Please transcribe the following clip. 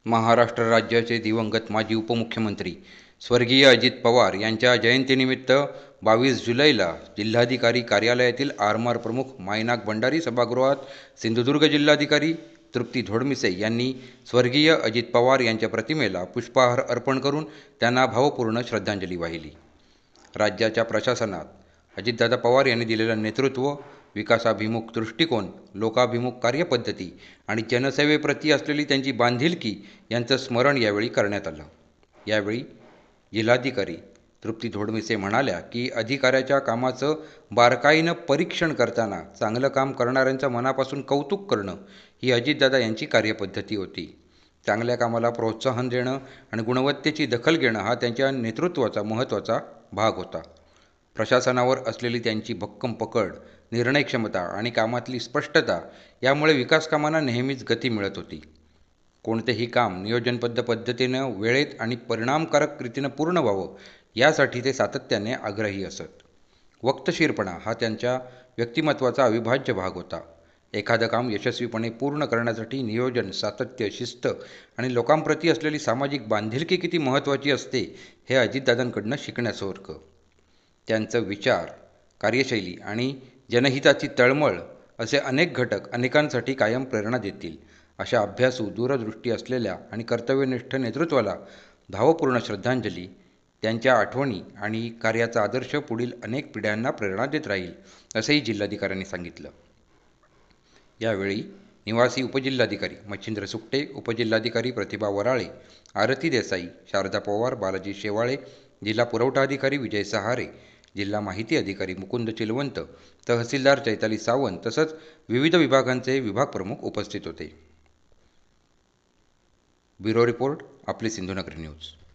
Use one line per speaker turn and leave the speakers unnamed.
महाराष्ट्र राज्याचे दिवंगत माजी उपमुख्यमंत्री स्वर्गीय अजित पवार यांच्या जयंतीनिमित्त 22 जुलैला जिल्हाधिकारी कार्यालयातील आरमार प्रमुख मायनाक भंडारी सभागृहात सिंधुदुर्ग जिल्हाधिकारी तृप्ती धोडमिसे यांनी स्वर्गीय अजित पवार यांच्या प्रतिमेला पुष्पहार अर्पण करून त्यांना भावपूर्ण श्रद्धांजली वाहिली. राज्याच्या प्रशासनात अजितदादा पवार यांनी दिलेलं नेतृत्व, विकासाभिमुख दृष्टिकोन, लोकाभिमुख कार्यपद्धती आणि जनसेवेप्रती असलेली त्यांची बांधिलकी यांचं स्मरण यावेळी करण्यात आलं. यावेळी जिल्हाधिकारी तृप्ती धोडमिसे म्हणाल्या की अधिकाऱ्याच्या कामाचं बारकाईनं परीक्षण करताना चांगलं काम करणाऱ्यांचं मनापासून कौतुक करणं ही अजितदादा यांची कार्यपद्धती होती. चांगल्या कामाला प्रोत्साहन देणं आणि गुणवत्तेची दखल घेणं हा त्यांच्या नेतृत्वाचा महत्त्वाचा भाग होता. प्रशासनावर असलेली त्यांची भक्कम पकड, निर्णय क्षमता आणि कामातली स्पष्टता यामुळे विकासकामांना नेहमीच गती मिळत होती. कोणतेही काम नियोजनबद्ध पद्धतीनं वेळेत आणि परिणामकारक रीतीनं पूर्ण व्हावं यासाठी ते सातत्याने आग्रही असत. वक्तशीरपणा हा त्यांच्या व्यक्तिमत्वाचा अविभाज्य भाग होता. एखादं काम यशस्वीपणे पूर्ण करण्यासाठी नियोजन, सातत्य, शिस्त आणि लोकांप्रती असलेली सामाजिक बांधिलकी किती महत्त्वाची असते हे अजितदादांकडनं शिकण्यासारखं. त्यांचं विचार, कार्यशैली आणि जनहिताची तळमळ असे अनेक घटक अनेकांसाठी कायम प्रेरणा देतील. अशा अभ्यासू, दूरदृष्टी असलेल्या आणि कर्तव्यनिष्ठ नेतृत्वाला भावपूर्ण श्रद्धांजली. त्यांच्या आठवणी आणि कार्याचा आदर्श पुढील अनेक पिढ्यांना प्रेरणा देत राहील, असंही जिल्हाधिकाऱ्यांनी सांगितलं. यावेळी निवासी उपजिल्हाधिकारी मच्छिंद्र सुकटे, उपजिल्हाधिकारी प्रतिभा वराळे, आरती देसाई, शारदा पवार, बालाजी शेवाळे, जिल्हा पुरवठा अधिकारी विजय सहारे, जिल्हा माहिती अधिकारी मुकुंद चिलवंत, तहसीलदार चैताली सावंत तसंच विविध विभागांचे विभाग प्रमुख उपस्थित होते. ब्युरो रिपोर्ट, आपली सिंधुनगरी न्यूज.